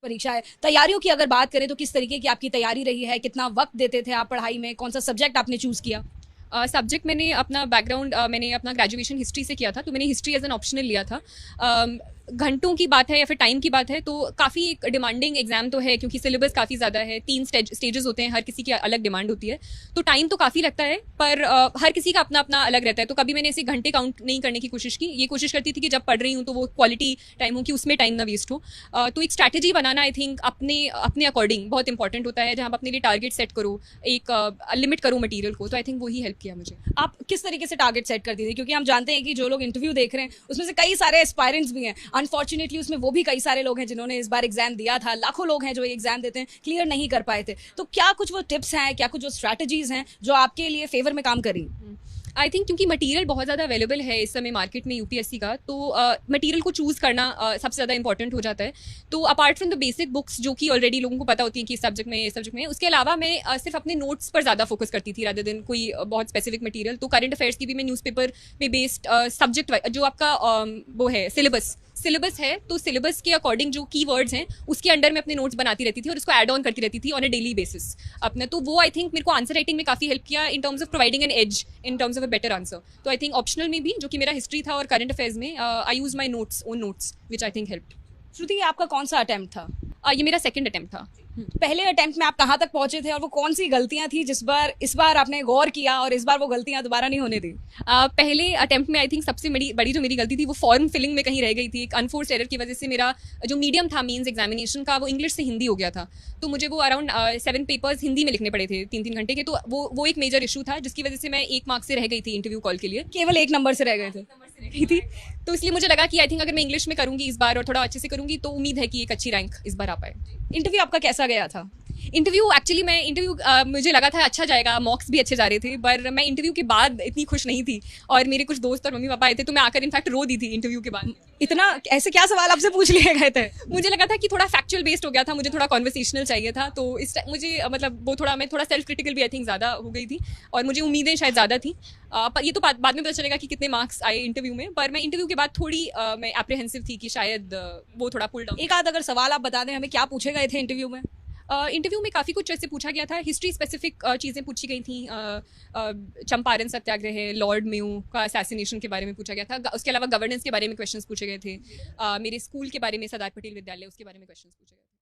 परीक्षा है, तैयारियों की अगर बात करें तो किस तरीके की आपकी तैयारी रही है? कितना वक्त देते थे आप पढ़ाई में? कौन सा सब्जेक्ट आपने चूज किया? सब्जेक्ट मैंने अपना बैकग्राउंड मैंने अपना ग्रेजुएशन हिस्ट्री से किया था, तो मैंने हिस्ट्री एज एन ऑप्शनल लिया था। घंटों की बात है या फिर टाइम की बात है तो काफ़ी एक डिमांडिंग एग्जाम तो है, क्योंकि सिलेबस काफ़ी ज़्यादा है, 3 स्टेजेस होते हैं, हर किसी की अलग डिमांड होती है, तो टाइम तो काफ़ी लगता है, पर हर किसी का अपना अपना अलग रहता है। तो कभी मैंने ऐसे घंटे काउंट नहीं करने की कोशिश की, ये कोशिश करती थी कि जब पढ़ रही हूँ तो वो क्वालिटी टाइम हो, कि उसमें टाइम ना वेस्ट हो। तो एक स्ट्रैटेजी बनाना आई थिंक अपने अपने अकॉर्डिंग बहुत इंपॉर्टेंट होता है, जहाँ आप अपने लिए टारगेट सेट करो, एक लिमिट करो मटीरियल को, तो आई थिंक वही हेल्प किया मुझे। आप किस तरीके से टारगेट सेट करती थी? क्योंकि हम जानते हैं कि जो लोग इंटरव्यू देख रहे हैं उसमें से कई सारे एस्पायरेंट्स भी हैं, अनफॉर्चुनेटली उसमें वो भी कई सारे लोग हैं जिन्होंने इस बार एग्जाम दिया था, लाखों लोग हैं जो एग्जाम देते हैं क्लियर नहीं कर पाए थे। तो क्या कुछ वो टिप्स हैं, क्या कुछ जो स्ट्रैटेजीज हैं जो आपके लिए फेवर में काम करी? आई थिंक क्योंकि मटेरियल बहुत ज़्यादा अवेलेबल है इस समय मार्केट में यूपीएससी का, तो मटेरियल को चूज़ करना सबसे ज़्यादा इंपॉर्टेंट हो जाता है। तो apart from the basic books जो कि ऑलरेडी लोगों को पता होती है कि इस सब्जेक्ट में, इस सब्जेक्ट में, उसके अलावा मैं सिर्फ अपने नोट्स पर ज़्यादा फोकस करती थी रादर देन कोई बहुत स्पेसिफिक मटेरियल। तो करंट अफेयर्स की भी मैं न्यूज़पेपर में बेस्ड सब्जेक्ट जो आपका वो है सिलेबस है, तो सिलेबस के अकॉर्डिंग जो कीवर्ड्स हैं उसके अंडर में अपने नोट्स बनाती रहती थी और उसको ऐड ऑन करती रहती थी ऑन अ डेली बेसिस अपने। तो वो आई थिंक मेरे को आंसर राइटिंग में काफ़ी हेल्प किया in terms of providing an edge, in terms of a better answer. तो आई थिंक ऑप्शनल में भी, जो कि मेरा हिस्ट्री था और करंट अफेयर्स में, I use my notes, own notes, which I think help. Shruti, आपका कौन सा अटेम्प्ट था? ये मेरा सेकंड अटेम्प्ट था। पहले अटेम्प्ट में आप कहाँ तक पहुंचे थे और वो कौन सी गलतियां थी इस बार आपने गौर किया और इस बार वो गलतियां दोबारा नहीं होने दी? पहले अटेम्प्ट में आई थिंक सबसे बड़ी जो मेरी गलती थी वो फॉर्म फिलिंग में कहीं रह गई थी। एक अनफोर्स एरर की वजह से मेरा जो मीडियम था मीन्स एग्जामिनेशन का, वो इंग्लिश से हिंदी हो गया था। तो मुझे वो अराउंड 7 पेपर्स हिंदी में लिखने पड़े थे 3-3 घंटे के। तो वो एक मेजर इशू था, जिसकी वजह से मैं 1 मार्क्स से रह गई थी इंटरव्यू कॉल के लिए। केवल 1 नंबर से रह गए थे? रही थी, तो इसलिए मुझे लगा कि आई थिंक अगर मैं इंग्लिश में करूंगी इस बार और थोड़ा अच्छे से करूंगी तो उम्मीद है कि एक अच्छी रैंक इस बार आ पाए। इंटरव्यू आपका कैसा गया था? इंटरव्यू एक्चुअली मुझे लगा था अच्छा जाएगा, मॉक्स भी अच्छे जा रहे थे, पर मैं इंटरव्यू के बाद इतनी खुश नहीं थी और मेरे कुछ दोस्त और मम्मी पापा आए थे, तो मैं आकर इनफैक्ट रो दी थी इंटरव्यू के बाद। इतना ऐसे क्या सवाल आपसे पूछ लिए गए थे? मुझे लगा था कि थोड़ा फैक्चुअल बेस्ड हो गया था, मुझे थोड़ा कॉन्वर्सेशनल चाहिए था, तो इस मुझे मतलब वो थोड़ा मैं थोड़ा सेल्फ क्रिटिकल भी आई थिंक ज़्यादा हो गई थी और मुझे उम्मीदें शायद ज़्यादा थी। पर ये तो बाद में पता चलेगा कि कितने मार्क्स आए इंटरव्यू में, पर मैं इंटरव्यू के बाद थोड़ी मैं एप्रीहेंसिव थी कि शायद वो थोड़ा पुल डाउन। एक आध अगर सवाल आप बता दें हमें, क्या पूछे गए थे इंटरव्यू में? इंटरव्यू में काफ़ी कुछ ऐसे पूछा गया था, हिस्ट्री स्पेसिफिक चीज़ें पूछी गई थी। चंपारण सत्याग्रह, लॉर्ड मेयो का असैसिनेशन के बारे में पूछा गया था। उसके अलावा गवर्नेंस के बारे में क्वेश्चंस पूछे गए थे। मेरे स्कूल के बारे में, सरदार पटेल विद्यालय, उसके बारे में क्वेश्चंस पूछे गए थे।